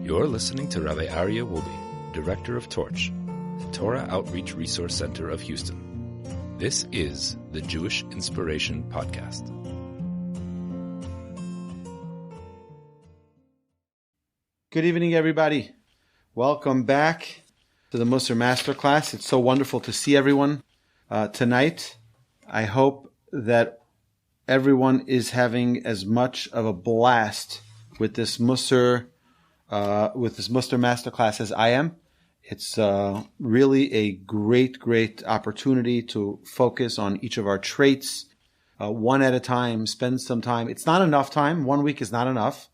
You're listening to Rabbi Aryeh Wolbe, Director of Torch, the Torah Outreach Resource Center of Houston. This is the Jewish Inspiration Podcast. Good evening, everybody. Welcome back to the Mussar Masterclass. It's so wonderful to see everyone tonight. I hope that everyone is having as much of a blast with this Mussar Masterclass as I am. It's really a great opportunity to focus on each of our traits one at a time, spend some time. It's not enough time. 1 week is not enough.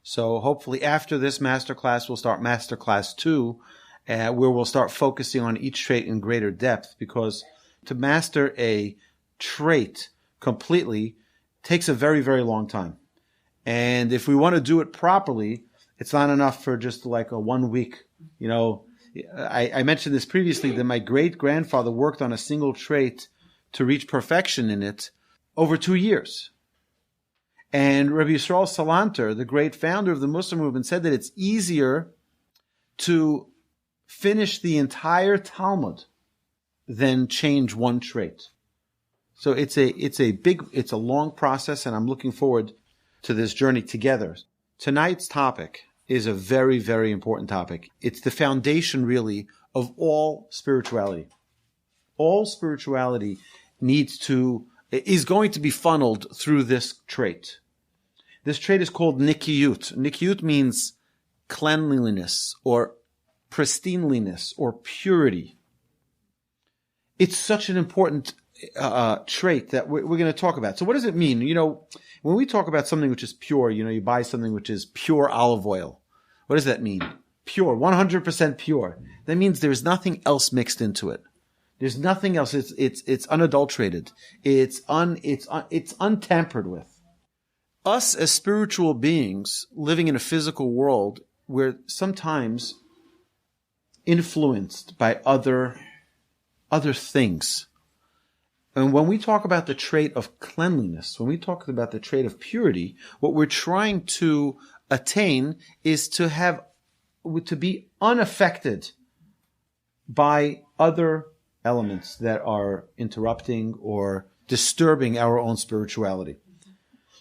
So hopefully after this Masterclass, we'll start Masterclass 2, where we'll start focusing on each trait in greater depth, because to master a trait completely takes a very long time. And if we want to do it properly, it's not enough for just like a 1 week. You know, I mentioned this previously, that my great-grandfather worked on a single trait to reach perfection in it over 2 years. And Rabbi Yisrael Salanter, the great founder of the Mussar movement, said that it's easier to finish the entire Talmud than change one trait. So it's a long process, and I'm looking forward to this journey together. Tonight's topic is a very important topic. It's the foundation, really, of all spirituality. All spirituality is going to be funneled through this trait. This trait is called Nekiyut. Nekiyut means cleanliness or pristineness or purity. It's such an important trait that we're going to talk about. So what does it mean? You know, when we talk about something which is pure, you know, you buy something which is pure olive oil. What does that mean? Pure, 100% pure. That means there's nothing else mixed into it. There's nothing else. It's unadulterated. It's untampered with. Us as spiritual beings living in a physical world, we're sometimes influenced by other things. And when we talk about the trait of cleanliness, when we talk about the trait of purity, what we're trying to attain is to be unaffected by other elements that are interrupting or disturbing our own spirituality.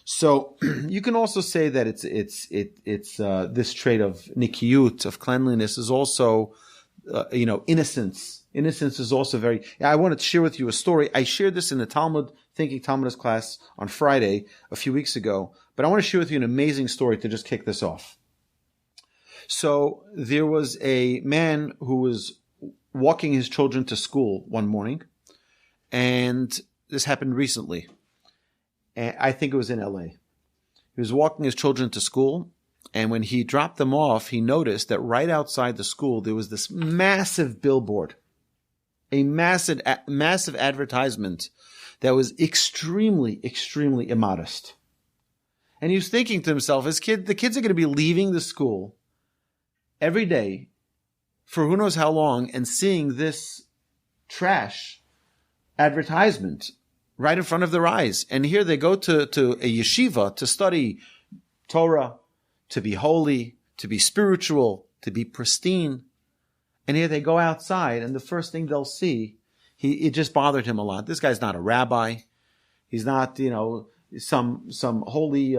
So you can also say that it's this trait of Nekiyut, of cleanliness, is also innocence. Innocence is also I wanted to share with you a story. I shared this in the Thinking Talmudist class on Friday a few weeks ago, but I want to share with you an amazing story to just kick this off. So there was a man who was walking his children to school one morning, and this happened recently. And I think it was in LA. He was walking his children to school, and when he dropped them off, he noticed that right outside the school there was this massive billboard, a massive advertisement that was extremely immodest. And he was thinking to himself, the kids are going to be leaving the school every day for who knows how long and seeing this trash advertisement right in front of their eyes. And here they go to a yeshiva to study Torah, to be holy, to be spiritual, to be pristine. And here they go outside, and the first thing they'll see, it just bothered him a lot. This guy's not a rabbi. He's not, some holy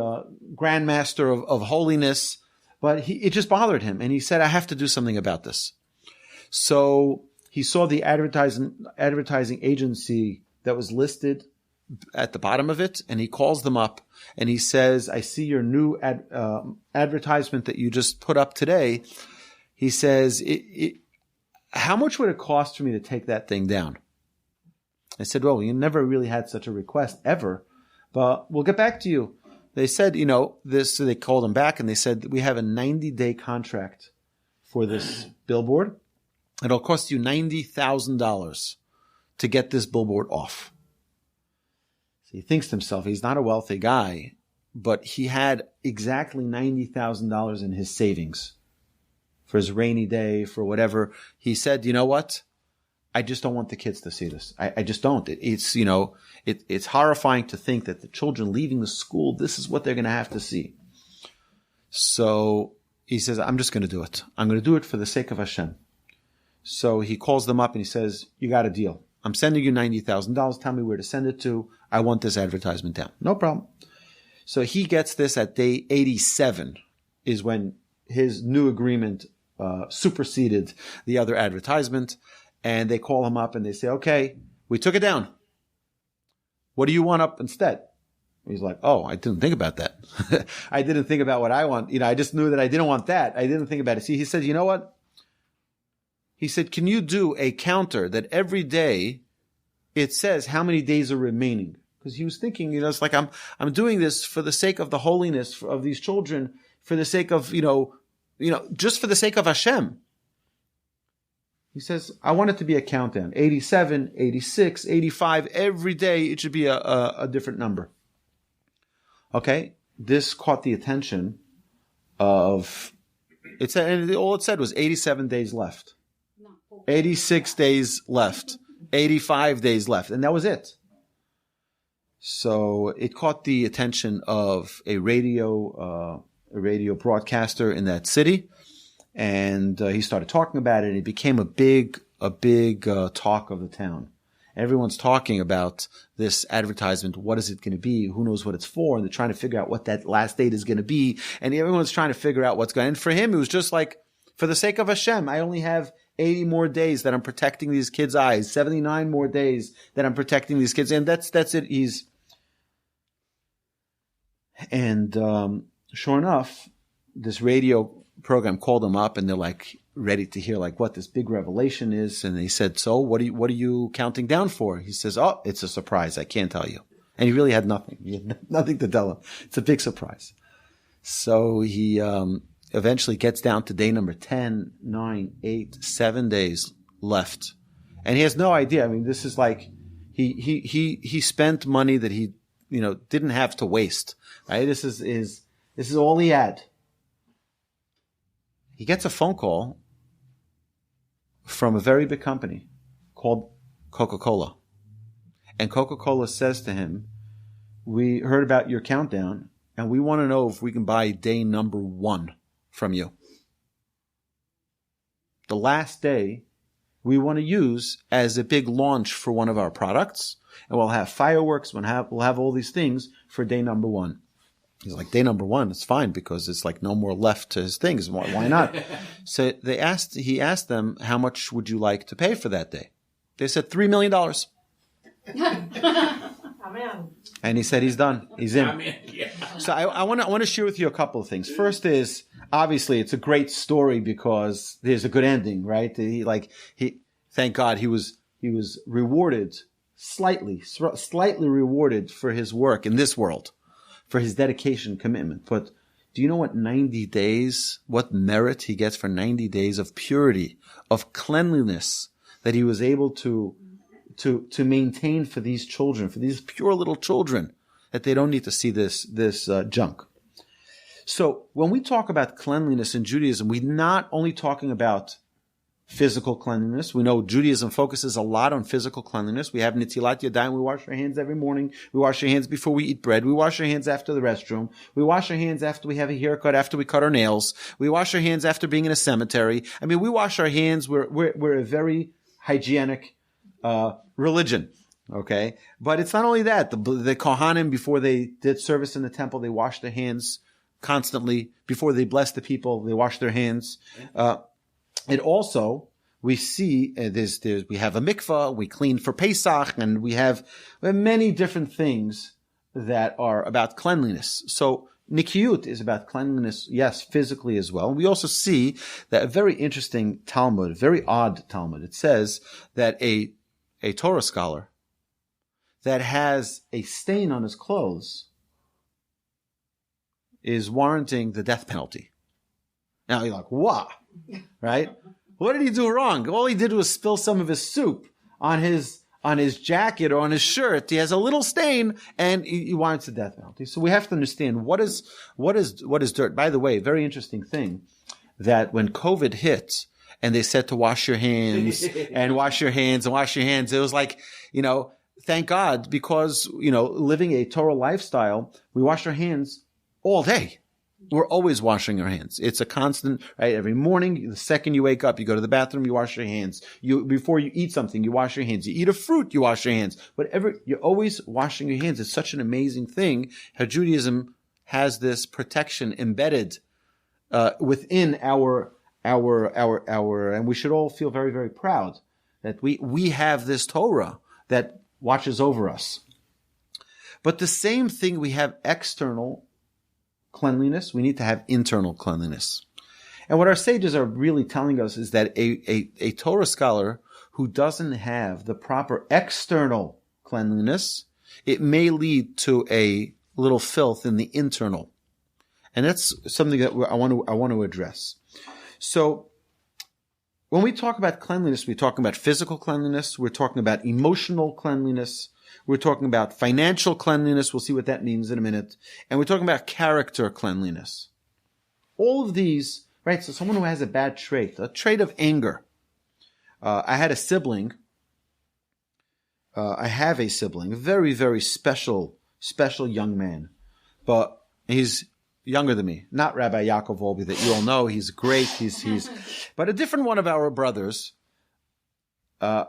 grandmaster of holiness. But it just bothered him. And he said, I have to do something about this. So he saw the advertising agency that was listed at the bottom of it, and he calls them up, and he says, I see your new advertisement that you just put up today. He says, how much would it cost for me to take that thing down? I said, well, you never really had such a request ever, but we'll get back to you. They said, so they called him back, and they said, we have a 90-day contract for this billboard. It'll cost you $90,000 to get this billboard off. So he thinks to himself, he's not a wealthy guy, but he had exactly $90,000 in his savings for his rainy day, for whatever. He said, you know what? I just don't want the kids to see this. I just don't. It's horrifying to think that the children leaving the school, this is what they're going to have to see. So he says, I'm just going to do it. I'm going to do it for the sake of Hashem. So he calls them up and he says, you got a deal. I'm sending you $90,000. Tell me where to send it to. I want this advertisement down. No problem. So he gets this at day 87 is when his new agreement superseded the other advertisement. And they call him up and they say, okay, we took it down. What do you want up instead? He's like, oh, I didn't think about that. I didn't think about what I want. I just knew that I didn't want that. I didn't think about it. See, he said, you know what? He said, can you do a counter that every day it says how many days are remaining? Because he was thinking, it's like I'm doing this for the sake of the holiness of these children, for the sake of, just for the sake of Hashem. He says, I want it to be a countdown. 87, 86, 85. Every day it should be a different number. Okay? This caught the attention of, and all it said was 87 days left. 86 days left. 85 days left. And that was it. So it caught the attention of a radio broadcaster in that city. And he started talking about it, and it became a big talk of the town. Everyone's talking about this advertisement. What is it going to be? Who knows what it's for? And they're trying to figure out what that last date is going to be. And everyone's trying to figure out what's going on. And for him, it was just like, for the sake of Hashem, I only have 80 more days that I'm protecting these kids' eyes, 79 more days that I'm protecting these kids. And that's it. Sure enough, this radio program called them up and they're like ready to hear like what this big revelation is. And they said, so what are you counting down for? He says, oh, it's a surprise. I can't tell you. And he really had nothing. He had nothing to tell him. It's a big surprise. So he eventually gets down to day number 10, 9, 8, 7 days left. And he has no idea. I mean, this is like he spent money that he didn't have to waste. Right? This is all he had. He gets a phone call from a very big company called Coca-Cola. And Coca-Cola says to him, we heard about your countdown, and we want to know if we can buy day number 1 from you. The last day we want to use as a big launch for one of our products, and we'll have fireworks, we'll have all these things for day number 1. He's like, day number 1, it's fine because it's like no more left to his things. Why not? So he asked them, how much would you like to pay for that day? They said $3 million. Amen. And he said he's done. He's in. Amen. Yeah. So I want to share with you a couple of things. First is, obviously, it's a great story because there's a good ending, right? Thank God he was rewarded slightly rewarded for his work in this world, for his dedication, commitment. But do you know what what merit he gets for 90 days of purity, of cleanliness that he was able to maintain for these children, for these pure little children, that they don't need to see this junk. So when we talk about cleanliness in Judaism, we're not only talking about physical cleanliness. We know Judaism focuses a lot on physical cleanliness. We have Netilat Yadayim. We wash our hands every morning. We wash our hands before we eat bread. We wash our hands after the restroom. We wash our hands after we have a haircut, after we cut our nails. We wash our hands after being in a cemetery. I mean, we wash our hands. We're a very hygienic religion. Okay? But it's not only that. The Kohanim, before they did service in the temple, they washed their hands constantly. Before they blessed the people, they washed their hands. And also, we see we have a mikvah, we clean for Pesach, and we have many different things that are about cleanliness. So Nekiyut is about cleanliness, yes, physically as well. And we also see that a very interesting Talmud, a very odd Talmud. It says that a Torah scholar that has a stain on his clothes is warranting the death penalty. Now you're like, what? Right? What did he do wrong? All he did was spill some of his soup on his jacket or on his shirt. He has a little stain and he warrants the death penalty. So we have to understand what is dirt. By the way, very interesting thing that when COVID hit and they said to wash your hands and wash your hands and wash your hands, it was like, thank God, because, living a Torah lifestyle, we wash our hands all day. We're always washing our hands. It's a constant, right? Every morning, the second you wake up, you go to the bathroom, you wash your hands. Before you eat something, you wash your hands. You eat a fruit, you wash your hands. Whatever, you're always washing your hands. It's such an amazing thing how Judaism has this protection embedded within our, and we should all feel very, very proud that we have this Torah that watches over us. But the same thing, we have external cleanliness, we need to have internal cleanliness. And what our sages are really telling us is that a Torah scholar who doesn't have the proper external cleanliness, it may lead to a little filth in the internal. And that's something that I want to address. So when we talk about cleanliness, we're talking about physical cleanliness, we're talking about emotional cleanliness, we're talking about financial cleanliness. We'll see what that means in a minute. And we're talking about character cleanliness. All of these, right? So someone who has a bad trait, a trait of anger. I had a sibling. I have a sibling, a very, very special young man. But he's younger than me. Not Rabbi Yaakov Awolbe that you all know. He's great. He's, but a different one of our brothers, had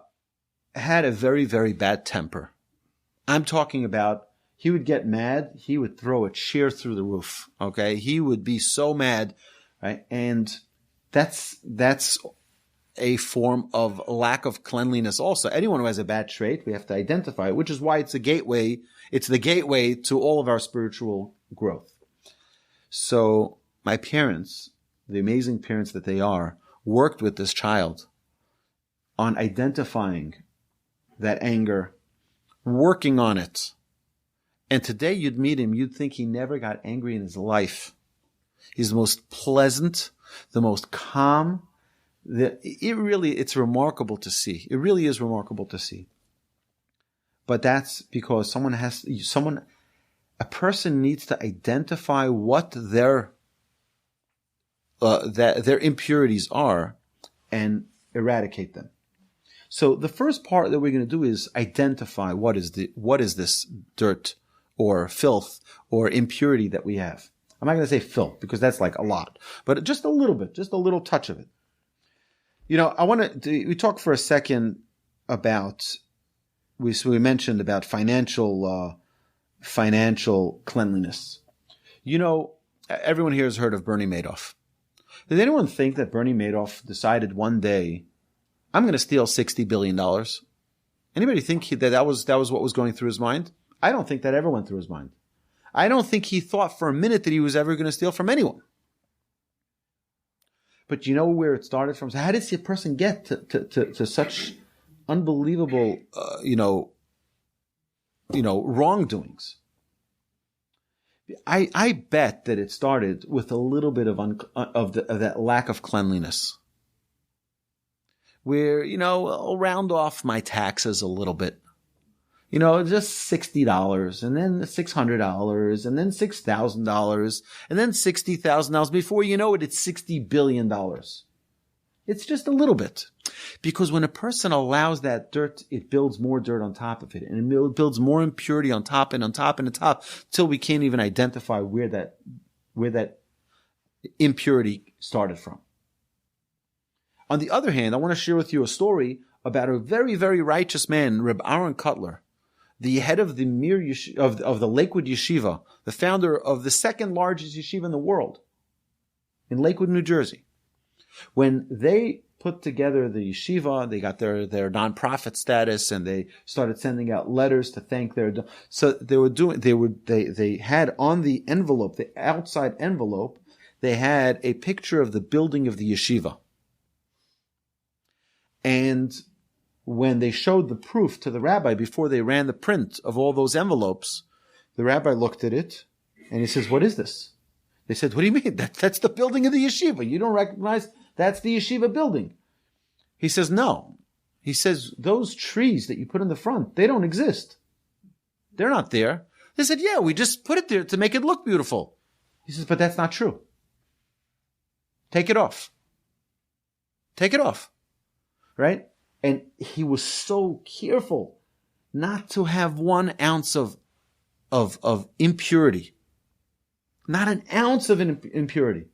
a very, very bad temper. I'm talking about, he would get mad, he would throw a chair through the roof, okay? He would be so mad, right? And that's a form of lack of cleanliness also. Anyone who has a bad trait, we have to identify it, which is why it's the gateway to all of our spiritual growth. So my parents, the amazing parents that they are, worked with this child on identifying that anger, working on it. And today you'd meet him, you'd think he never got angry in his life. He's the most pleasant, the most calm. It's remarkable to see. It really is remarkable to see. But that's because a person needs to identify what their impurities are and eradicate them. So the first part that we're going to do is identify what is this dirt or filth or impurity that we have. I'm not going to say filth because that's like a lot, but just a little bit, just a little touch of it. We talk for a second about, we mentioned about financial cleanliness. Everyone here has heard of Bernie Madoff. Did anyone think that Bernie Madoff decided one day, I'm going to steal $60 billion? Anybody think that was what was going through his mind? I don't think that ever went through his mind. I don't think he thought for a minute that he was ever going to steal from anyone. But you know where it started from? So how did a person get to such unbelievable, wrongdoings? I bet that it started with a little bit of that lack of cleanliness. Where, I'll round off my taxes a little bit. Just $60 and then $600 and then $6,000 and then $60,000. Before you know it, it's $60 billion. It's just a little bit. Because when a person allows that dirt, it builds more dirt on top of it. And it builds more impurity on top and on top and on top till we can't even identify where that impurity started from. On the other hand, I want to share with you a story about a very, very righteous man, Reb Aaron Kotler, the head of the of the Lakewood Yeshiva, the founder of the second largest yeshiva in the world, in Lakewood, New Jersey. When they put together the yeshiva, they got their nonprofit status, and they started sending out letters to thank so they had on the envelope, the outside envelope, they had a picture of the building of the yeshiva. And when they showed the proof to the rabbi before they ran the print of all those envelopes, the rabbi looked at it and he says, "What is this?" They said, "What do you mean? That's the building of the yeshiva. You don't recognize that's the yeshiva building?" He says, "No." He says, "Those trees that you put in the front, they don't exist. They're not there." They said, "Yeah, we just put it there to make it look beautiful." He says, "But that's not true. Take it off. Take it off." Right? And he was so careful not to have 1 ounce of impurity Not an ounce of impurity.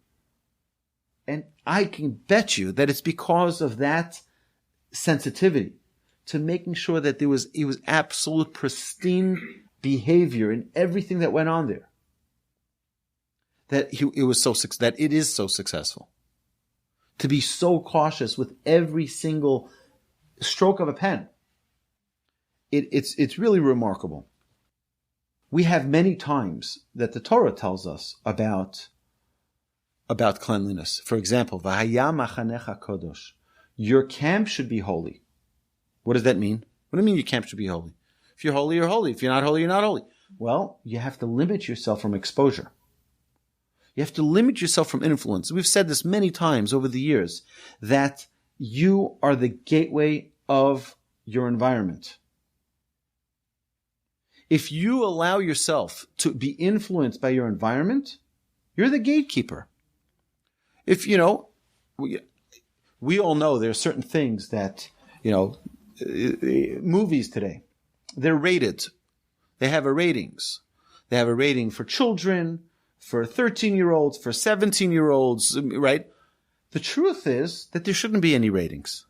And I can bet you that it's because of that sensitivity to making sure that it was absolute pristine behavior in everything that went on there. That it is so successful. To be so cautious with every single stroke of a pen. It's really remarkable. We have many times that the Torah tells us about cleanliness. For example, V'haya machanecha kodosh. Your camp should be holy. What does that mean? What do you mean your camp should be holy? If you're holy, you're holy. If you're not holy, you're not holy. Well, you have to limit yourself from exposure. You have to limit yourself from influence. We've said this many times over the years, that you are the gateway of your environment. If you allow yourself to be influenced by your environment, you're the gatekeeper. If, we all know there are certain things that, movies today, they're rated. They have a ratings. They have a rating for children, for 13-year-olds, for 17-year-olds, right? The truth is that there shouldn't be any ratings.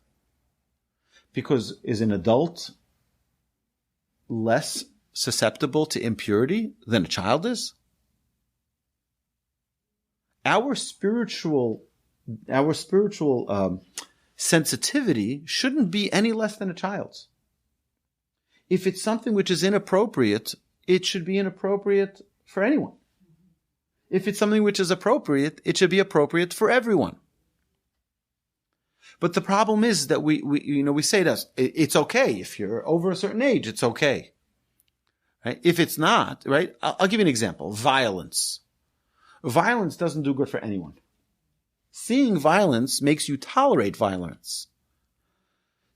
Because is an adult less susceptible to impurity than a child is? Our spiritual sensitivity shouldn't be any less than a child's. If it's something which is inappropriate, it should be inappropriate for anyone. If it's something which is appropriate, it should be appropriate for everyone. But the problem is that we say to us, it's okay. If you're over a certain age, it's okay. Right? If it's not, right? I'll give you an example. Violence. Violence doesn't do good for anyone. Seeing violence makes you tolerate violence.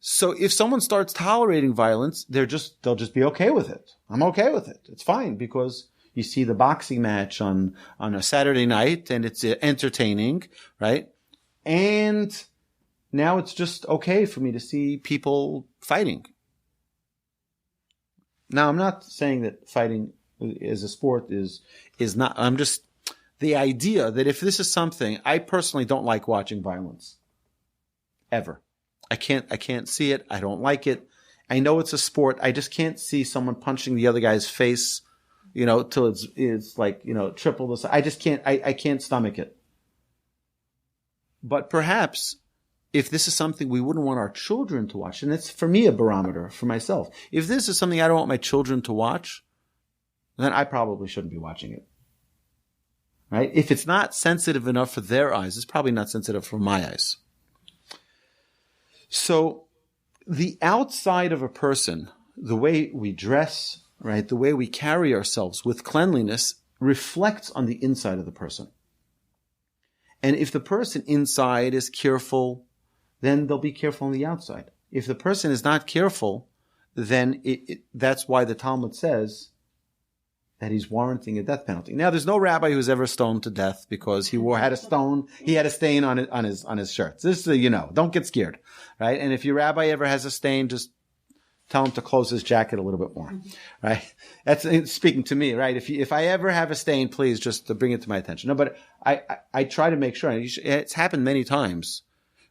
So if someone starts tolerating violence, they'll just be okay with it. I'm okay with it. It's fine because you see the boxing match on a Saturday night and it's entertaining, right? And now it's just okay for me to see people fighting. Now, I'm not saying that fighting as a sport is not, I'm just, the idea that if this is something, I personally don't like watching violence. Ever. I can't see it. I don't like it. I know it's a sport. I just can't see someone punching the other guy's face, till it's like, triple the size. I just can't, I can't stomach it. But perhaps if this is something we wouldn't want our children to watch, and it's for me a barometer for myself. If this is something I don't want my children to watch, then I probably shouldn't be watching it. Right? If it's not sensitive enough for their eyes, it's probably not sensitive for my eyes. So the outside of a person, the way we dress, right, the way we carry ourselves with cleanliness reflects on the inside of the person. And if the person inside is careful, then they'll be careful on the outside. If the person is not careful, then that's why the Talmud says that he's warranting a death penalty. Now, there's no rabbi who's ever stoned to death because he had a stain on his shirt. This is, don't get scared, right? And if your rabbi ever has a stain, just tell him to close his jacket a little bit more, right? That's speaking to me, right? If I ever have a stain, please just bring it to my attention. No, but I try to make sure. It's happened many times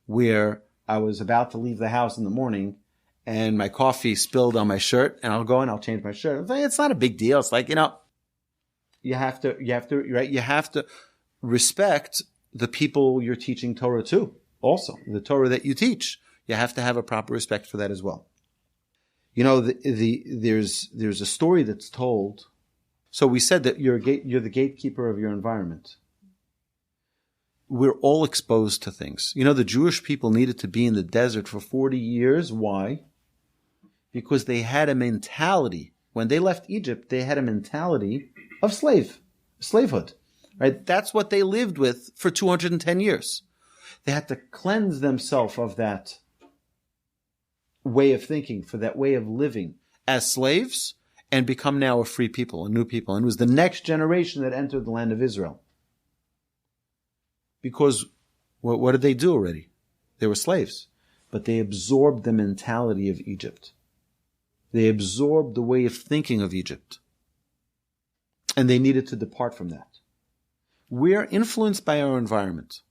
where I was about to leave the house in the morning and my coffee spilled on my shirt, and I'll go and I'll change my shirt. It's like, it's not a big deal. It's like, you have to respect the people you're teaching Torah to. Also, the Torah that you teach, you have to have a proper respect for that as well. There's a story that's told. So we said that you're the gatekeeper of your environment. We're all exposed to things. The Jewish people needed to be in the desert for 40 years. Why? Because they had a mentality. When they left Egypt, they had a mentality of slavehood. Right? That's what they lived with for 210 years. They had to cleanse themselves of that way of thinking, for that way of living as slaves, and become now a free people, a new people. And it was the next generation that entered the land of Israel. Because what did they do already? They were slaves. But they absorbed the mentality of Egypt. They absorbed the way of thinking of Egypt. And they needed to depart from that. We're influenced by our environment.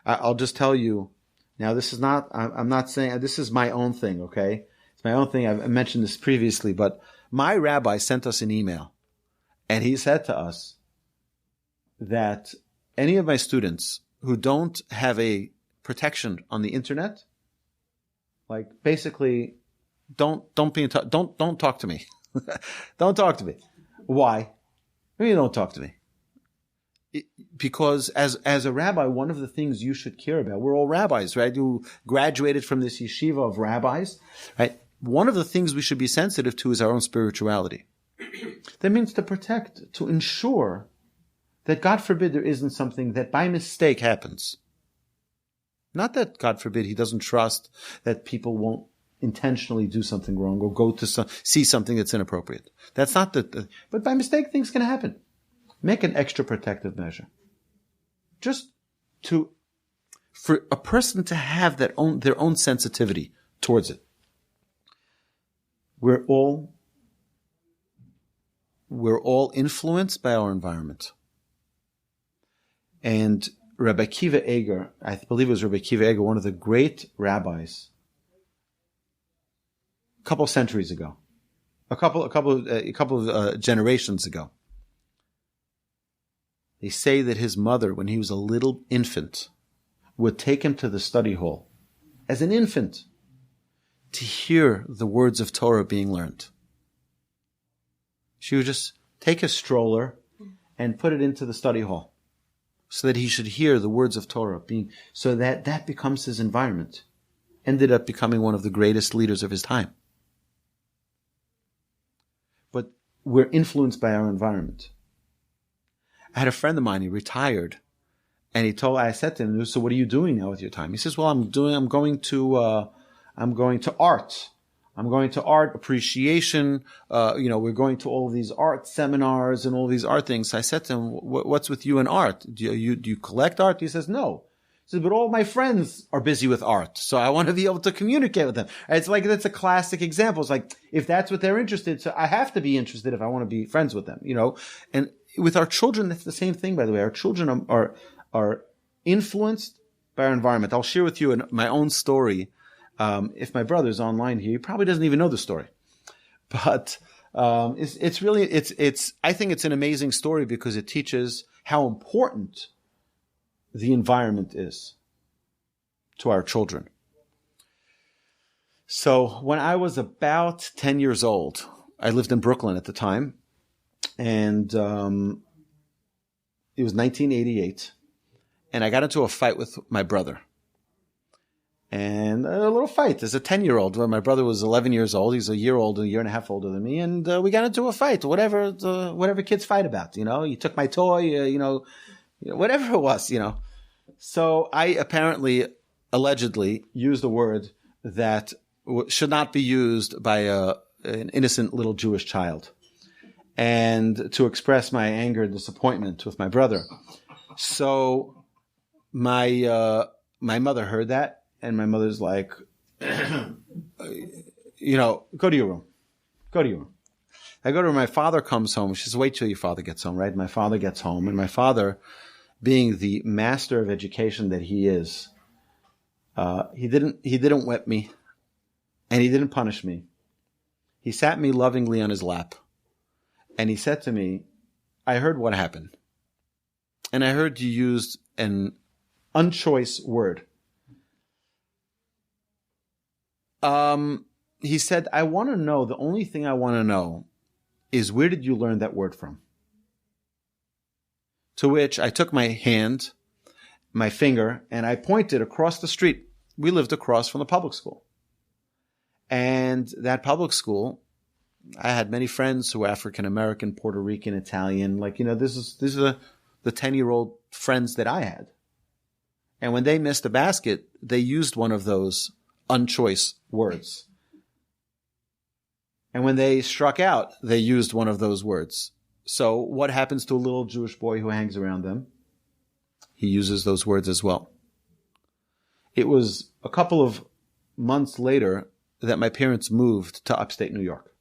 I'll just tell you, now this is not, I'm not saying, this is my own thing, okay? It's my own thing. I've mentioned this previously, but my rabbi sent us an email, and he said to us that any of my students who don't have a protection on the internet, like basically don't talk to me. Don't talk to me. Why? I mean, don't talk to me. Because as a rabbi, one of the things you should care about, we're all rabbis, right? You graduated from this yeshiva of rabbis, right? One of the things we should be sensitive to is our own spirituality. That means to protect, to ensure that, God forbid, there isn't something that by mistake happens. Not that, God forbid, he doesn't trust that people won't intentionally do something wrong or go to see something that's inappropriate. That's not but by mistake, things can happen. Make an extra protective measure. Just for a person to have their own sensitivity towards it. We're all influenced by our environment. And Rabbi Akiva Eger, I believe it was Rabbi Akiva Eger, one of the great rabbis, a couple of centuries ago, a couple of generations ago. They say that his mother, when he was a little infant, would take him to the study hall as an infant to hear the words of Torah being learned. She would just take a stroller and put it into the study hall so that he should hear the words of Torah so that becomes his environment. Ended up becoming one of the greatest leaders of his time. But we're influenced by our environment. I had a friend of mine, he retired, and I said to him, so what are you doing now with your time? He says, well, I'm going to art. I'm going to art appreciation. We're going to all these art seminars and all these art things. So I said to him, what's with you and art? Do you collect art? He says, no. He says, but all my friends are busy with art, so I want to be able to communicate with them. It's like, that's a classic example. It's like, if that's what they're interested, so I have to be interested if I want to be friends with them, and with our children, that's the same thing, by the way. Our children are influenced by our environment. I'll share with you my own story. If my brother's online here, he probably doesn't even know the story. But it's really I think it's an amazing story because it teaches how important the environment is to our children. So when I was about 10 years old, I lived in Brooklyn at the time. And it was 1988, and I got into a fight with my brother. And a little fight as a 10-year-old. When my brother was 11 years old, he's a year and a half older than me, and we got into a fight. Whatever kids fight about, He took my toy, whatever it was, So I allegedly used a word that should not be used by an innocent little Jewish child. And to express my anger and disappointment with my brother. So my mother heard that, and my mother's like, go to your room. Go to your room. I go to her, my father comes home. She says, wait till your father gets home, right? My father gets home, and my father, being the master of education that he is, he didn't whip me, and he didn't punish me. He sat me lovingly on his lap. And he said to me, I heard what happened. And I heard you used an unchoice word. He said, the only thing I want to know is, where did you learn that word from? To which I took my finger, and I pointed across the street. We lived across from the public school. And that public school, I had many friends who were African American, Puerto Rican, Italian. These are the 10-year-old friends that I had. And when they missed a basket, they used one of those unchoice words. And when they struck out, they used one of those words. So what happens to a little Jewish boy who hangs around them? He uses those words as well. It was a couple of months later that my parents moved to upstate New York.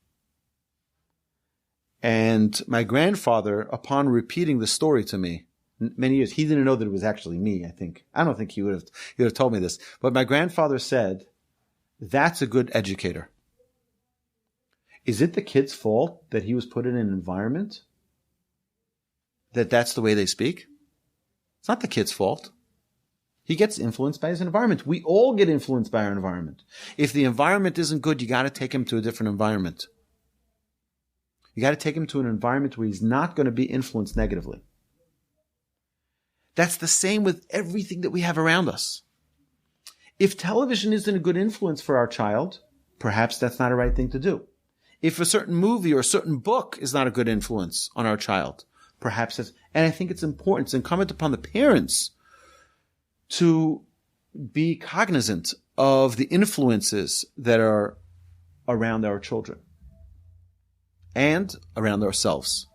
And my grandfather, upon repeating the story to me, many years. He didn't know that it was actually me, I think. I don't think he would have told me this. But my grandfather said, that's a good educator. Is it the kid's fault that he was put in an environment that's the way they speak? It's not the kid's fault. He gets influenced by his environment. We all get influenced by our environment. If the environment isn't good, you got to take him to a different environment. You got to take him to an environment where he's not going to be influenced negatively. That's the same with everything that we have around us. If television isn't a good influence for our child, perhaps that's not a right thing to do. If a certain movie or a certain book is not a good influence on our child, perhaps that's, and I think it's important. It's incumbent upon the parents to be cognizant of the influences that are around our children and around ourselves.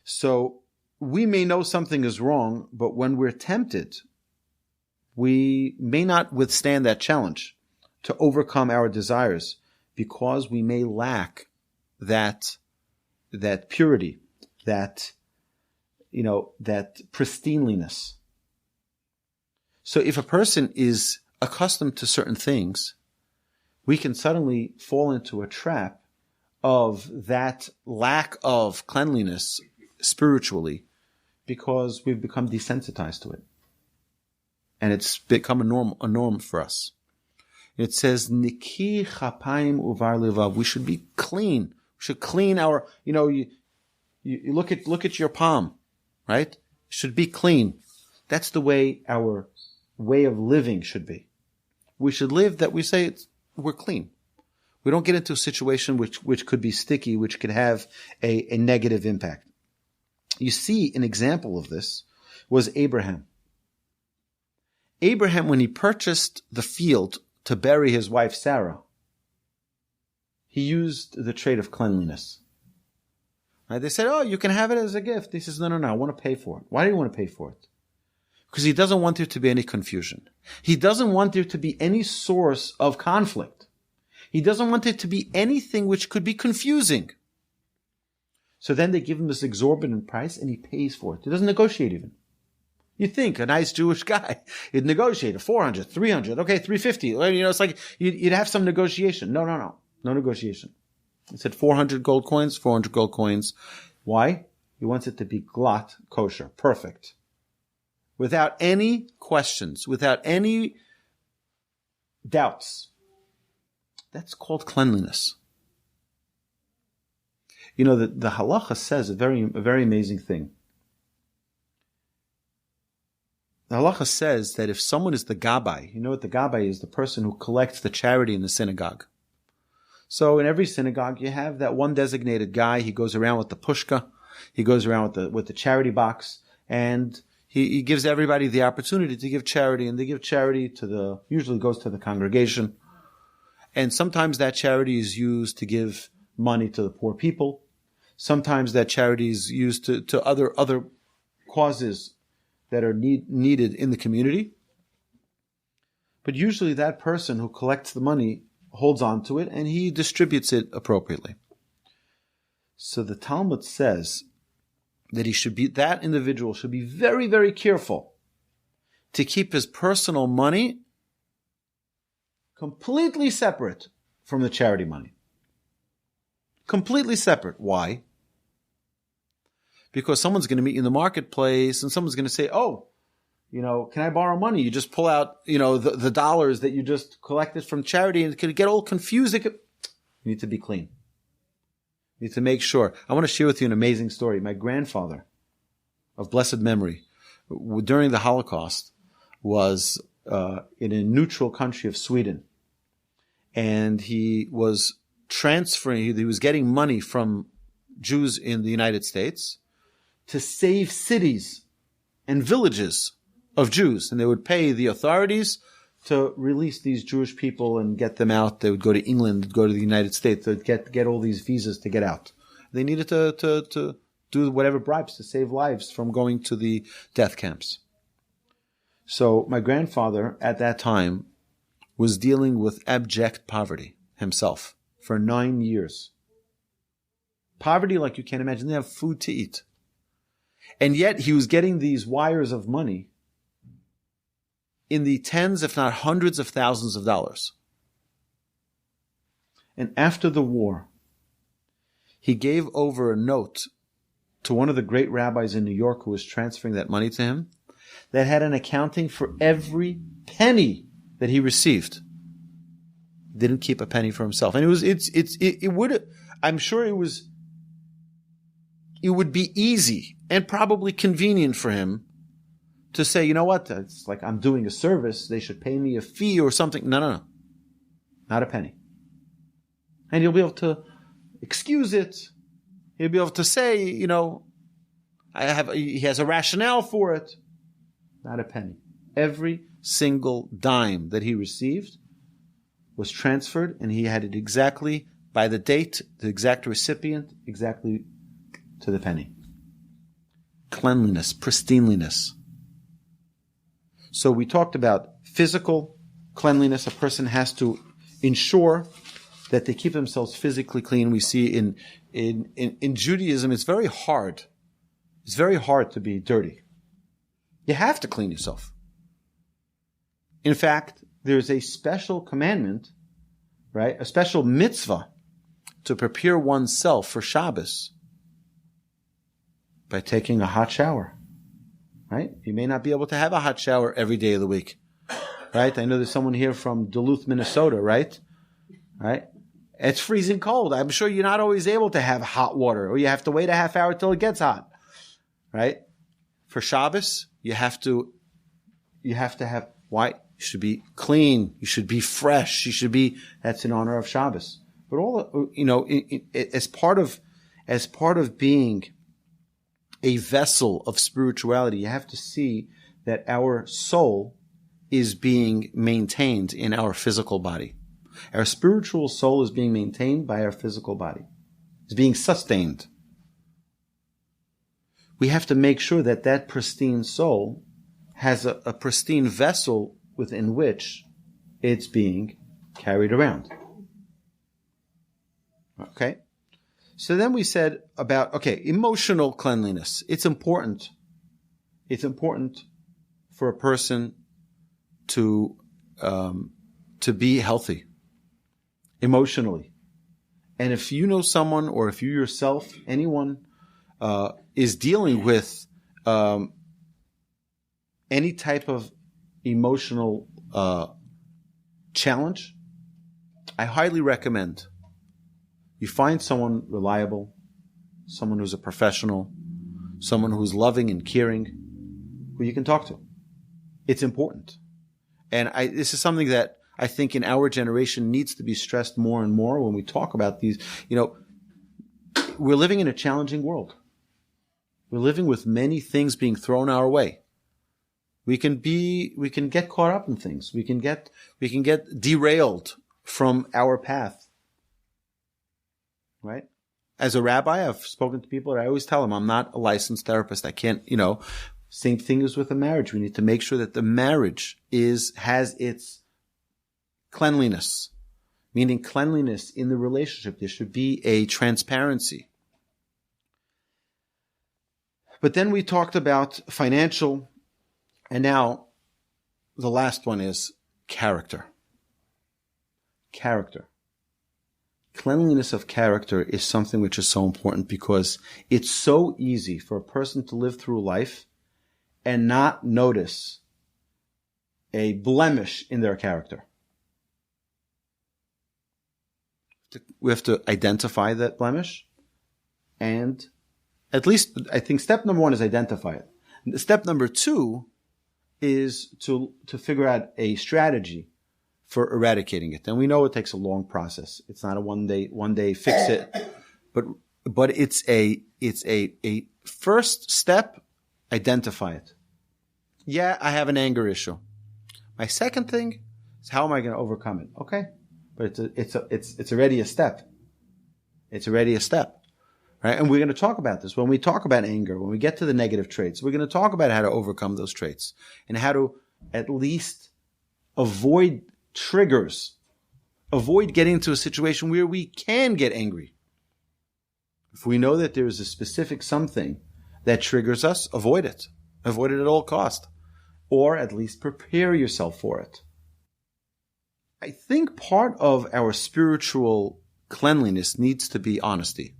So we may know something is wrong, but when we're tempted, we may not withstand that challenge to overcome our desires because we may lack that purity, that pristineness. So if a person is accustomed to certain things, we can suddenly fall into a trap of that lack of cleanliness spiritually because we've become desensitized to it. And it's become a norm for us. It says, Niki chapayim uvar levav. We should be clean. We should clean our, you look at your palm, right? It should be clean. That's the way our way of living should be. We should live that we say we're clean. We don't get into a situation which could be sticky, which could have a negative impact. You see, an example of this was Abraham. Abraham, when he purchased the field to bury his wife Sarah, he used the trait of cleanliness. Right? They said, oh, you can have it as a gift. He says, no, I want to pay for it. Why do you want to pay for it? Because he doesn't want there to be any confusion. He doesn't want there to be any source of conflict. He doesn't want there to be anything which could be confusing. So then they give him this exorbitant price and he pays for it. He doesn't negotiate even. You think a nice Jewish guy, he'd negotiate 400, 300, okay, 350. It's like you'd have some negotiation. No negotiation. He said 400 gold coins, 400 gold coins. Why? He wants it to be glatt, kosher, perfect. Without any questions, without any doubts. That's called cleanliness. The halacha says a very amazing thing. The halacha says that if someone is the gabbai, you know what the gabbai is? The person who collects the charity in the synagogue. So in every synagogue, you have that one designated guy. He goes around with the pushka. He goes around with the charity box, and he gives everybody the opportunity to give charity, and they give charity usually goes to the congregation. And sometimes that charity is used to give money to the poor people. Sometimes that charity is used to other causes that are needed in the community. But usually that person who collects the money holds on to it and he distributes it appropriately. So the Talmud says that that individual should be very, very careful to keep his personal money completely separate from the charity money. Completely separate. Why? Because someone's going to meet you in the marketplace and someone's going to say, oh, can I borrow money? You just pull out, the dollars that you just collected from charity and it could get all confused. You need to be clean. You need to make sure. I want to share with you an amazing story. My grandfather of blessed memory during the Holocaust was in a neutral country of Sweden. And he was he was getting money from Jews in the United States to save cities and villages of Jews. And they would pay the authorities to release these Jewish people and get them out. They would go to England, go to the United States, to get all these visas to get out. They needed to do whatever bribes to save lives from going to the death camps. So my grandfather at that time was dealing with abject poverty himself for 9 years. Poverty like you can't imagine. They have food to eat. And yet he was getting these wires of money in the tens, if not hundreds of thousands of dollars. And after the war, he gave over a note to one of the great rabbis in New York who was transferring that money to him that had an accounting for every penny that he received. Didn't keep a penny for himself. And I'm sure it would be easy and probably convenient for him to say, you know what, it's like I'm doing a service, they should pay me a fee or something. No. Not a penny. And he'll be able to excuse it. He'll be able to say, he has a rationale for it. Not a penny. Every single dime that he received was transferred, and he had it exactly by the date, the exact recipient, exactly to the penny. Cleanliness, pristineness. So we talked about physical cleanliness. A person has to ensure that they keep themselves physically clean. We see in Judaism, it's very hard. It's very hard to be dirty. You have to clean yourself. In fact, there's a special commandment, right? A special mitzvah to prepare oneself for Shabbos by taking a hot shower, right? You may not be able to have a hot shower every day of the week, right? I know there's someone here from Duluth, Minnesota, right? Right? It's freezing cold. I'm sure you're not always able to have hot water, or you have to wait a half hour till it gets hot, right? For Shabbos, you have to have, why? You should be clean. You should be fresh. That's in honor of Shabbos. But as part of being a vessel of spirituality, you have to see that our soul is being maintained in our physical body. Our spiritual soul is being maintained by our physical body. It's being sustained. We have to make sure that pristine soul has a pristine vessel within which it's being carried around. Okay? So then we said about, emotional cleanliness. It's important. It's important for a person to be healthy emotionally. And if you know someone, or if you yourself, anyone, is dealing with any type of emotional challenge, I highly recommend you find someone reliable, someone who's a professional, someone who's loving and caring, who you can talk to. It's important. And this is something that I think in our generation needs to be stressed more and more when we talk about these. We're living in a challenging world. We're living with many things being thrown our way. We can get caught up in things. We can get derailed from our path. Right? As a rabbi, I've spoken to people that I always tell them, I'm not a licensed therapist. I can't, same thing as with a marriage. We need to make sure that the marriage has its cleanliness, meaning cleanliness in the relationship. There should be a transparency. But then we talked about financial, and now the last one is character. Character. Cleanliness of character is something which is so important because it's so easy for a person to live through life and not notice a blemish in their character. We have to identify that blemish, and at least I think step number 1 is identify it. Step number 2 is to figure out a strategy for eradicating it. And we know it takes a long process. It's not a one day fix it, but it's a first step. Identify it. Yeah, I have an anger issue. My second thing is, how am I going to overcome it? Okay, but it's already a step. It's already a step, right? And we're going to talk about this when we talk about anger. When we get to the negative traits, we're going to talk about how to overcome those traits and how to at least avoid triggers, avoid getting into a situation where we can get angry. If we know that there is a specific something that triggers us, avoid it. Avoid it at all cost. Or at least prepare yourself for it. I think part of our spiritual cleanliness needs to be honesty.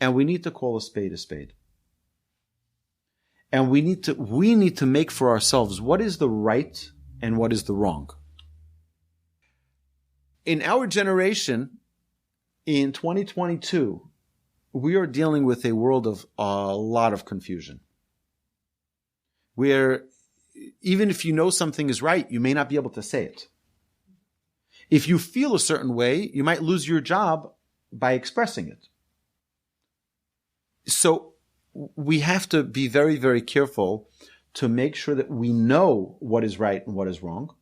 And we need to call a spade a spade. And we need to make for ourselves what is the right and what is the wrong. In our generation, in 2022, we are dealing with a world of a lot of confusion. Where even if you know something is right, you may not be able to say it. If you feel a certain way, you might lose your job by expressing it. So we have to be very, very careful to make sure that we know what is right and what is wrong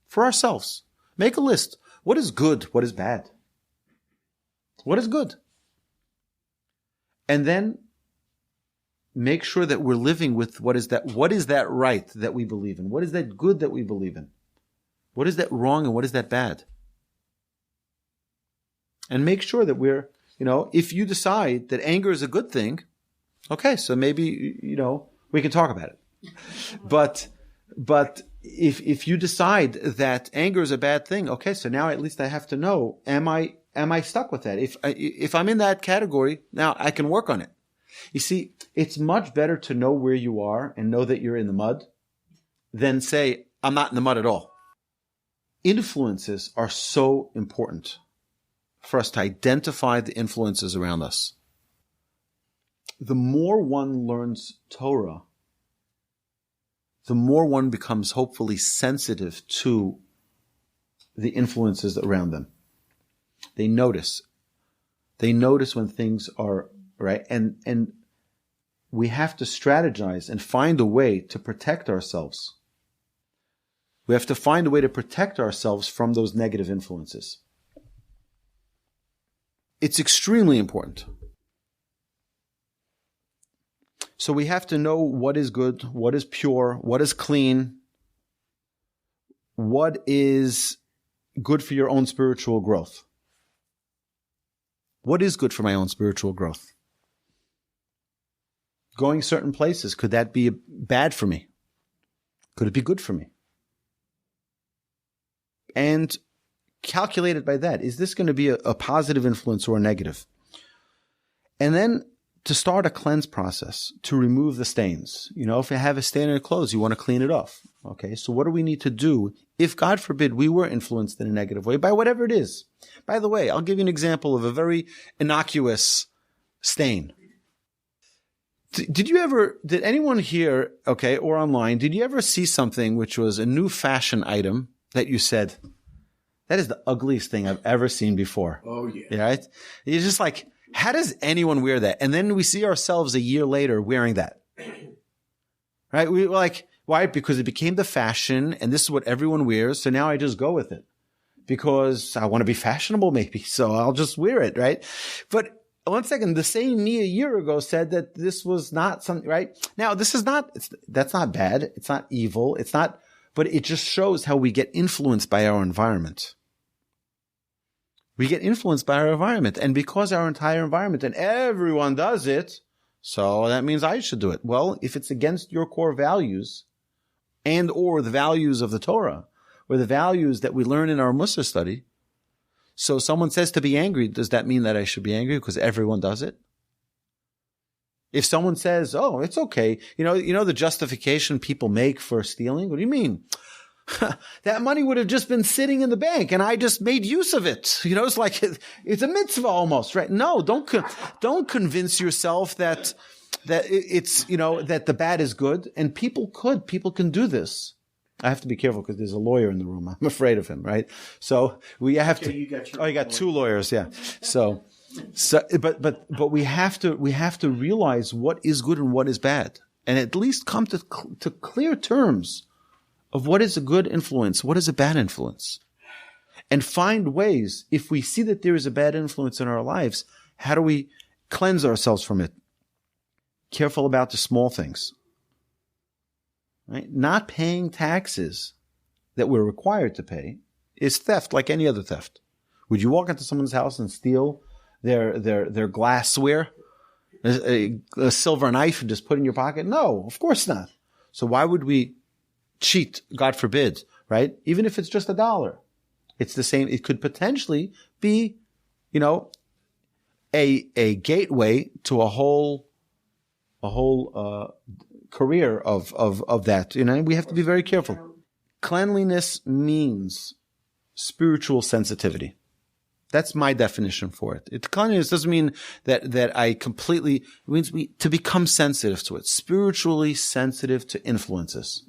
for ourselves. Make a list. What is good? What is bad? What is good? And then make sure that we're living with what is that right that we believe in? What is that good that we believe in? What is that wrong and what is that bad? And make sure that we're, if you decide that anger is a good thing, okay, so maybe, we can talk about it. But if you decide that anger is a bad thing, okay, so now at least I have to know, am I stuck with that? If I'm in that category, now I can work on it. You see, it's much better to know where you are and know that you're in the mud than say, I'm not in the mud at all. Influences are so important for us to identify the influences around us. The more one learns Torah, the more one becomes hopefully sensitive to the influences around them. They notice when things are right, and we have to strategize and find a way to protect ourselves. We have to find a way to protect ourselves from those negative influences. It's extremely important. So we have to know what is good, what is pure, what is clean, what is good for your own spiritual growth. What is good for my own spiritual growth? Going certain places, could that be bad for me? Could it be good for me? And calculated by that, is this going to be a positive influence or a negative? And then to start a cleanse process, to remove the stains. If you have a stain on your clothes, you want to clean it off. Okay, so what do we need to do if, God forbid, we were influenced in a negative way by whatever it is? By the way, I'll give you an example of a very innocuous stain. Did anyone here, or online, did you ever see something which was a new fashion item that you said, that is the ugliest thing I've ever seen before? Oh, yeah. Right? You're just like, how does anyone wear that? And then we see ourselves a year later wearing that. Right? We're like, why? Because it became the fashion and this is what everyone wears. So now I just go with it because I want to be fashionable maybe. So I'll just wear it. Right? But 1 second, the same me a year ago said that this was not something, right? Now, that's not bad. It's not evil. But it just shows how we get influenced by our environment. We get influenced by our environment. And because our entire environment and everyone does it, so that means I should do it. Well, if it's against your core values and or the values of the Torah or the values that we learn in our Mussar study, so someone says to be angry, does that mean that I should be angry because everyone does it? If someone says, oh, it's okay, you know the justification people make for stealing? What do you mean? That money would have just been sitting in the bank and I just made use of it. It's like, it's a mitzvah almost, right? No, don't convince yourself that it's, that the bad is good. And people can do this. I have to be careful because there's a lawyer in the room. I'm afraid of him, right? So we have to, you got two lawyers. Yeah. So, but we have to realize what is good and what is bad and at least come to clear terms of what is a good influence, what is a bad influence, and find ways, if we see that there is a bad influence in our lives, how do we cleanse ourselves from it? Careful about the small things, right? Not paying taxes that we're required to pay is theft like any other theft. Would you walk into someone's house and steal their glassware? a silver knife and just put in your pocket? No, of course not. So why would we cheat? God forbid, right? Even if it's just $1. It's the same. It could potentially be, a gateway to a whole career of that. We have to be very careful. Cleanliness means spiritual sensitivity. That's my definition for it. Cleanliness doesn't mean that I completely, it means to become sensitive to it, spiritually sensitive to influences.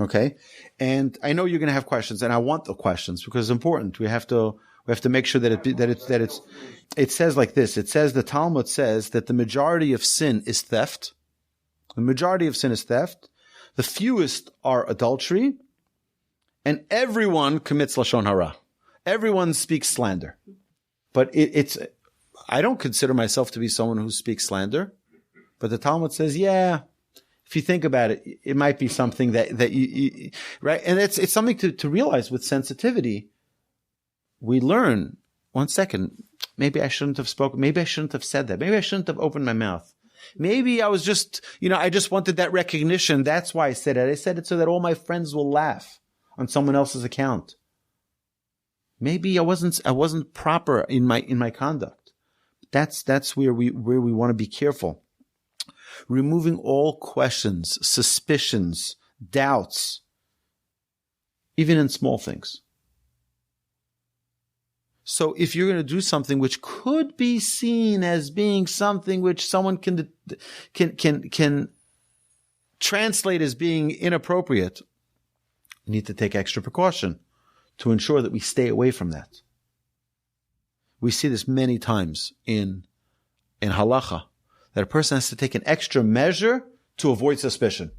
Okay? And I know you're going to have questions, and I want the questions because it's important. We have to make sure that it says like this. It says, the Talmud says that the majority of sin is theft. The majority of sin is theft. The fewest are adultery. And everyone commits lashon hara. Everyone speaks slander. But I don't consider myself to be someone who speaks slander. But the Talmud says, yeah, if you think about it, it might be something that you right? And it's something to realize with sensitivity. We learn, one second, maybe I shouldn't have spoken. Maybe I shouldn't have said that. Maybe I shouldn't have opened my mouth. Maybe I was just, I just wanted that recognition. That's why I said it. I said it so that all my friends will laugh on someone else's account. Maybe I wasn't proper in my conduct. That's where we want to be careful. Removing all questions, suspicions, doubts, even in small things. So if you're going to do something which could be seen as being something which someone can translate as being inappropriate, you need to take extra precaution to ensure that we stay away from that. We see this many times in halacha, that a person has to take an extra measure to avoid suspicion.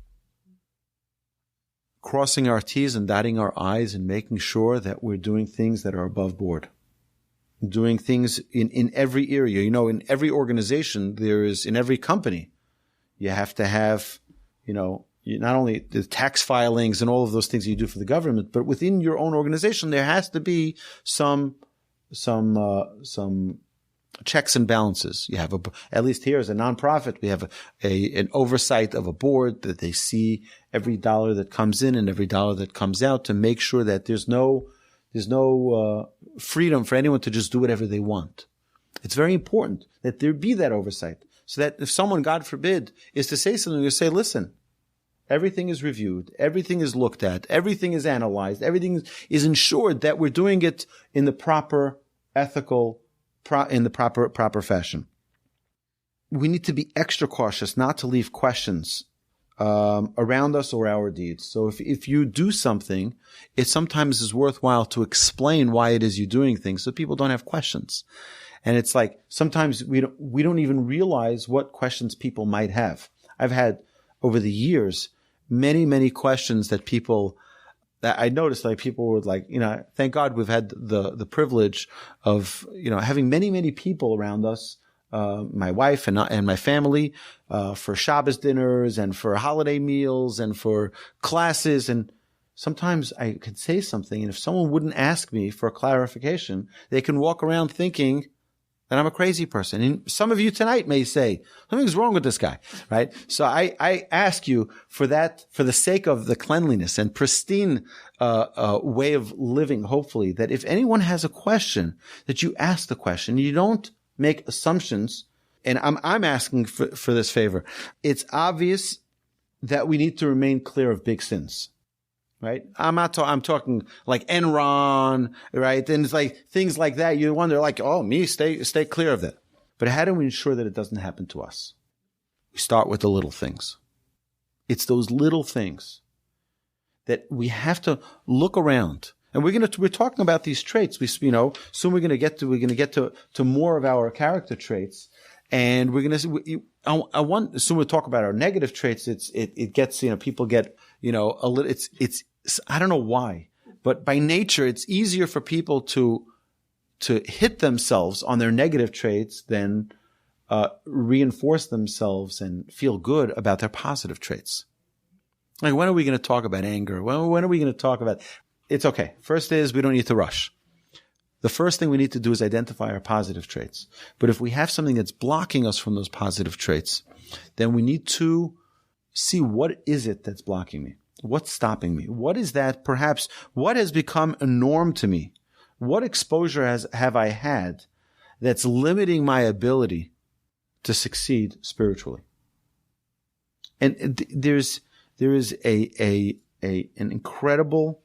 Crossing our T's and dotting our I's and making sure that we're doing things that are above board. Doing things in every area. In every organization, in every company, you have to have, not only the tax filings and all of those things you do for the government, but within your own organization, there has to be some checks and balances. You have at least here as a nonprofit, we have an oversight of a board that they see every dollar that comes in and every dollar that comes out to make sure that there's no freedom for anyone to just do whatever they want. It's very important that there be that oversight, so that if someone, God forbid, is to say something, you say, listen, everything is reviewed, everything is looked at, everything is analyzed, everything is ensured that we're doing it in the proper ethical, in the proper fashion. We need to be extra cautious not to leave questions around us or our deeds. So if you do something, it sometimes is worthwhile to explain why it is you're doing things so people don't have questions. And it's like sometimes we don't even realize what questions people might have. I've had over the years many questions that I noticed, like people would like, thank God we've had the privilege of, having many people around us, my wife and my family, for Shabbos dinners and for holiday meals and for classes. And sometimes I could say something, and if someone wouldn't ask me for a clarification, they can walk around thinking that I'm a crazy person. And some of you tonight may say, something's wrong with this guy, right? So I ask you for that, for the sake of the cleanliness and pristine way of living, hopefully, that if anyone has a question, that you ask the question. You don't make assumptions. And I'm asking for this favor. It's obvious that we need to remain clear of big sins. Right? I'm talking like Enron, right? And it's like things like that. You wonder like, stay clear of that. But how do we ensure that it doesn't happen to us? We start with the little things. It's those little things that we have to look around. And we're talking about these traits. Soon we're going to get to more of our character traits. And we're going to, soon we'll talk about our negative traits. It gets, people get, a little, it's, I don't know why, but by nature, it's easier for people to hit themselves on their negative traits than, reinforce themselves and feel good about their positive traits. Like, when are we going to talk about anger? When are we going to talk about, it's okay. First is we don't need to rush. the first thing we need to do is identify our positive traits. But if we have something that's blocking us from those positive traits, then we need to see what is it that's blocking me? What's stopping me? What is that perhaps, what has become a norm to me? What exposure have I had that's limiting my ability to succeed spiritually? And there is an incredible,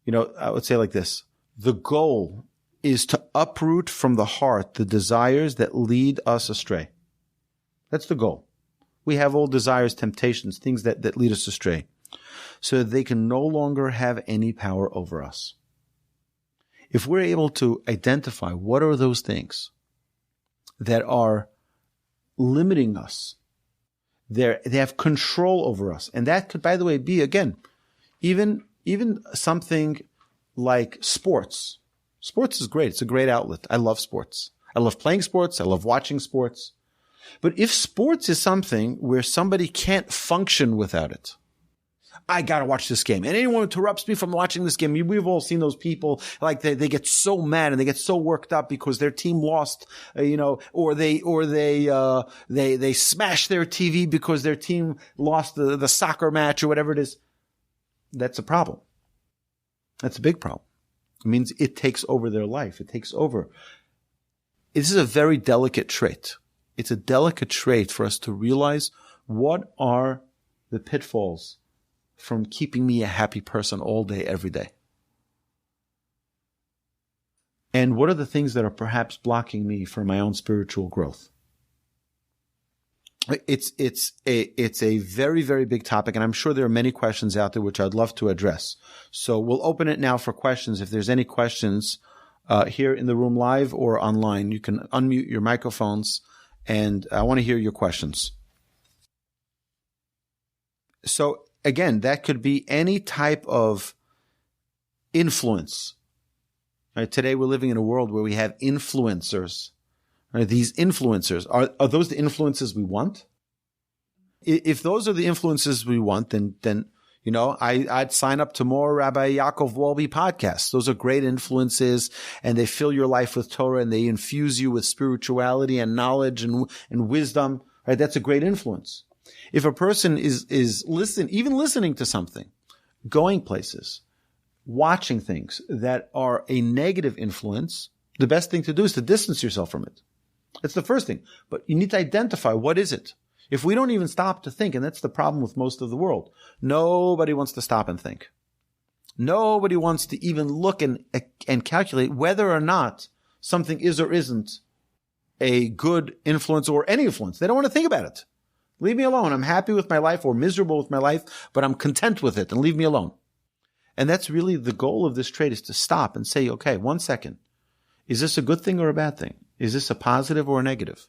I would say like this. The goal is to uproot from the heart the desires that lead us astray. That's the goal. We have all desires, temptations, things that lead us astray, so that they can no longer have any power over us. If we're able to identify what are those things that are limiting us, they have control over us. And that could, by the way, be, again, even something like sports. Sports is great. It's a great outlet. I love sports. I love playing sports. I love watching sports. But if sports is something where somebody can't function without it, I got to watch this game. And anyone who interrupts me from watching this game, we've all seen those people, like they get so mad and they get so worked up because their team lost, or they smash their TV because their team lost the soccer match or whatever it is. That's a problem. That's a big problem. It means it takes over their life. It takes over. This is a very delicate trait. It's a delicate trait for us to realize what are the pitfalls from keeping me a happy person all day, every day. And what are the things that are perhaps blocking me from my own spiritual growth? It's a very, very big topic, and I'm sure there are many questions out there which I'd love to address. So we'll open it now for questions. If there's any questions here in the room live or online, you can unmute your microphones, and I want to hear your questions. So again, that could be any type of influence. Right? Today we're living in a world where we have influencers. Right? These influencers, are those the influences we want? If those are the influences we want, then I'd sign up to more Rabbi Yaakov Awolbe podcasts. Those are great influences, and they fill your life with Torah, and they infuse you with spirituality and knowledge and wisdom. Right? That's a great influence. If a person is listening to something, going places, watching things that are a negative influence, the best thing to do is to distance yourself from it. That's the first thing. But you need to identify, what is it? If we don't even stop to think, and that's the problem with most of the world, nobody wants to stop and think. Nobody wants to even look and calculate whether or not something is or isn't a good influence or any influence. They don't want to think about it. Leave me alone. I'm happy with my life or miserable with my life, but I'm content with it, and leave me alone. And that's really the goal of this trait, is to stop and say, okay, 1 second. Is this a good thing or a bad thing? Is this a positive or a negative?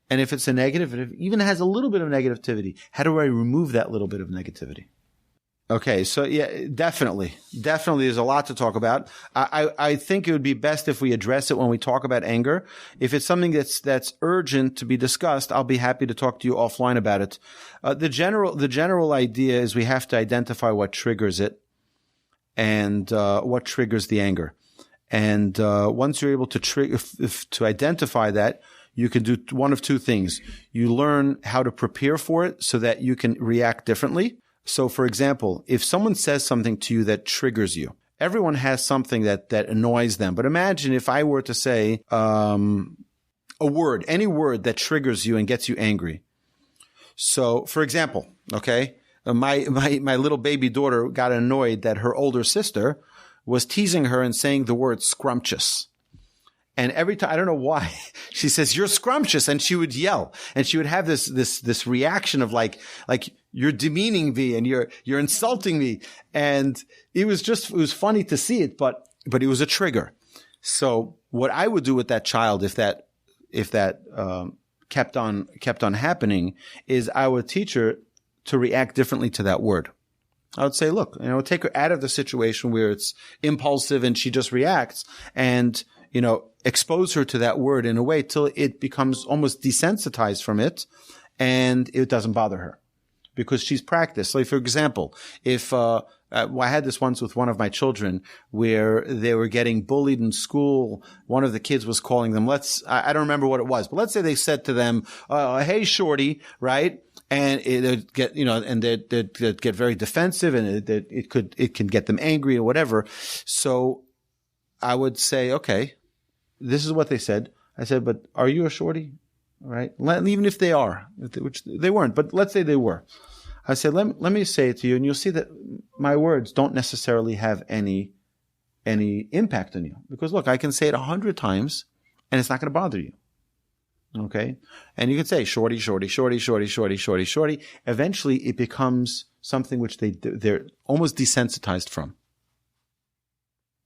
And if it's a negative, if it even has a little bit of negativity, how do I remove that little bit of negativity? Okay, so yeah, definitely there's a lot to talk about. I think it would be best if we address it when we talk about anger. If it's something that's urgent to be discussed, I'll be happy to talk to you offline about it. The general idea is we have to identify what triggers it and what triggers the anger. And once you're able to identify that, you can do one of two things. You learn how to prepare for it so that you can react differently. So, for example, if someone says something to you that triggers you, everyone has something that annoys them. But imagine if I were to say a word, any word that triggers you and gets you angry. So, for example, okay, my little baby daughter got annoyed that her older sister was teasing her and saying the word scrumptious. And every time, I don't know why, she says, "You're scrumptious," and she would yell, and she would have this reaction of like you're demeaning me and you're insulting me. And it was funny to see it, but it was a trigger. So what I would do with that child, if that kept on happening, is I would teach her to react differently to that word. I would say, look, take her out of the situation where it's impulsive and she just reacts, and expose her to that word in a way till it becomes almost desensitized from it and it doesn't bother her. because she's practiced. So, for example, if I had this once with one of my children where they were getting bullied in school. One of the kids was calling them, I don't remember what it was, but let's say they said to them, hey, shorty, right? And they'd get, they'd get very defensive, and it can get them angry or whatever. So I would say, okay, this is what they said. I said, but are you a shorty? Right? Even if they are, which they weren't, but let's say they were. I said, let me say it to you, and you'll see that my words don't necessarily have any impact on you. Because look, I can say it 100 times, and it's not going to bother you. Okay? And you can say shorty, shorty, shorty, shorty, shorty, shorty, shorty. Eventually, it becomes something which they're almost desensitized from.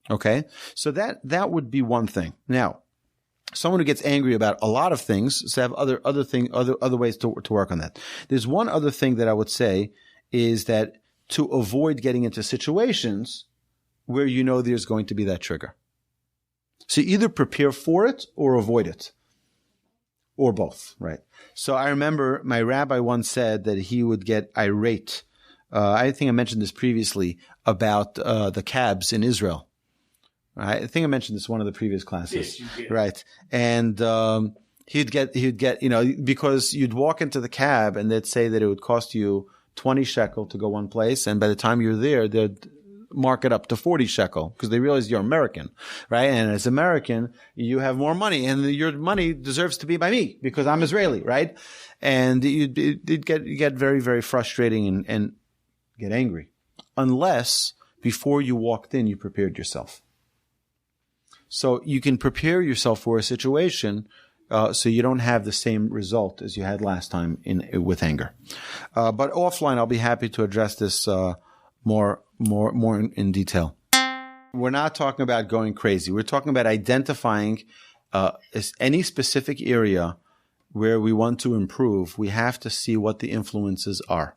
Okay? So that would be one thing. Now, someone who gets angry about a lot of things, so have other ways to work on that. There's one other thing that I would say is that to avoid getting into situations where you know there's going to be that trigger. So either prepare for it or avoid it. Or both, right? So I remember my rabbi once said that he would get irate. I think I mentioned this previously about the cabs in Israel. I think I mentioned this in one of the previous classes. Yes, you did. Right. And he'd get, because you'd walk into the cab and they'd say that it would cost you 20 shekel to go one place, and by the time you're there, they'd mark it up to 40 shekel because they realize you're American, right? And as American, you have more money, and your money deserves to be by me because I'm Israeli, right? And it'd get very, very frustrating and get angry, unless before you walked in, you prepared yourself. So you can prepare yourself for a situation, so you don't have the same result as you had last time with anger. But offline, I'll be happy to address this more in detail. We're not talking about going crazy. We're talking about identifying any specific area where we want to improve. We have to see what the influences are.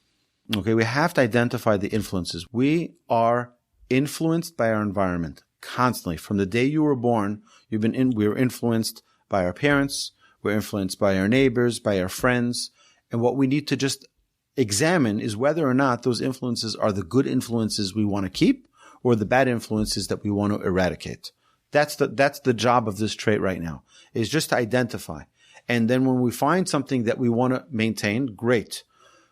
Okay, we have to identify the influences. We are influenced by our environment. Constantly. From the day you were born, we were influenced by our parents, we're influenced by our neighbors, by our friends. And what we need to just examine is whether or not those influences are the good influences we want to keep or the bad influences that we want to eradicate. That's the job of this trait right now, is just to identify. And then when we find something that we want to maintain, great.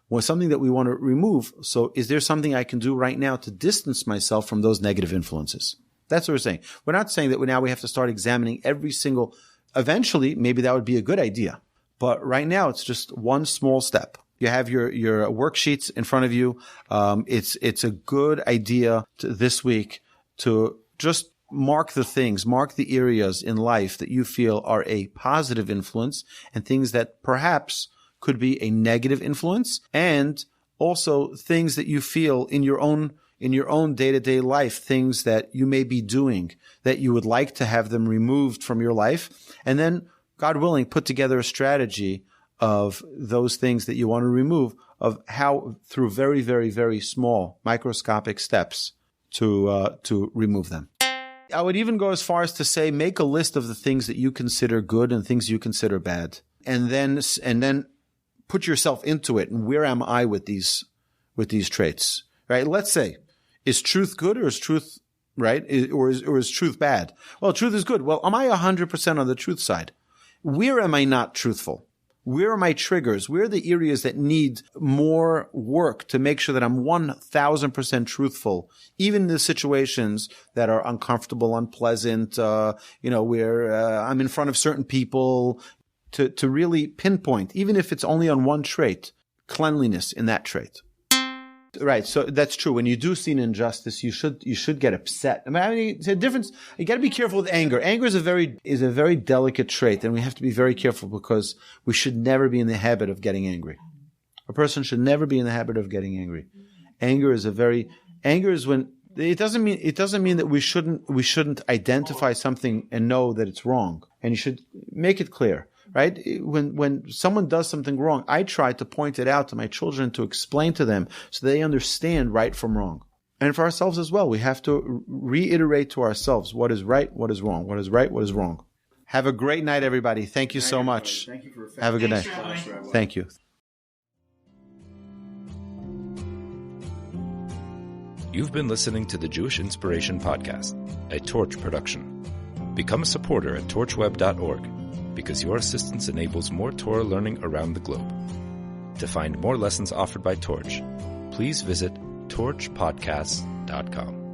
When something that we want to remove, so is there something I can do right now to distance myself from those negative influences? That's what we're saying. We're not saying that now we have to start examining every single. Eventually, maybe that would be a good idea. But right now, it's just one small step. You have your worksheets in front of you. It's a good idea this week to just mark the areas in life that you feel are a positive influence and things that perhaps could be a negative influence, and also things that you feel in your own day-to-day life, things that you may be doing that you would like to have them removed from your life. And then, God willing, put together a strategy of those things that you want to remove, of how through very, very, very small microscopic steps to remove them. I would even go as far as to say, make a list of the things that you consider good and things you consider bad. And then put yourself into it. And where am I with these traits? Right? Let's say, is truth good or is truth right? Or is truth bad? Well, truth is good. Well, am I 100% on the truth side? Where am I not truthful? Where are my triggers? Where are the areas that need more work to make sure that I'm 1,000% truthful, even in the situations that are uncomfortable, unpleasant, where I'm in front of certain people, to really pinpoint, even if it's only on one trait, cleanliness in that trait. Right. So that's true. When you do see an injustice, you should get upset. I mean, it's a difference. You got to be careful with anger. Anger is a very delicate trait, and we have to be very careful because we should never be in the habit of getting angry. A person should never be in the habit of getting angry. Anger is when it doesn't mean that we shouldn't identify something and know that it's wrong, and you should make it clear. Right? When someone does something wrong, I try to point it out to my children, to explain to them so they understand right from wrong. And for ourselves as well, we have to reiterate to ourselves what is right, what is wrong, what is right, what is wrong. Have a great night, everybody. Thank you so much. Thank you for have a good night. Class, Rabbi. Thank you. You've been listening to the Jewish Inspiration Podcast, a Torch production. Become a supporter at torchweb.org because your assistance enables more Torah learning around the globe. To find more lessons offered by Torch, please visit torchpodcasts.com.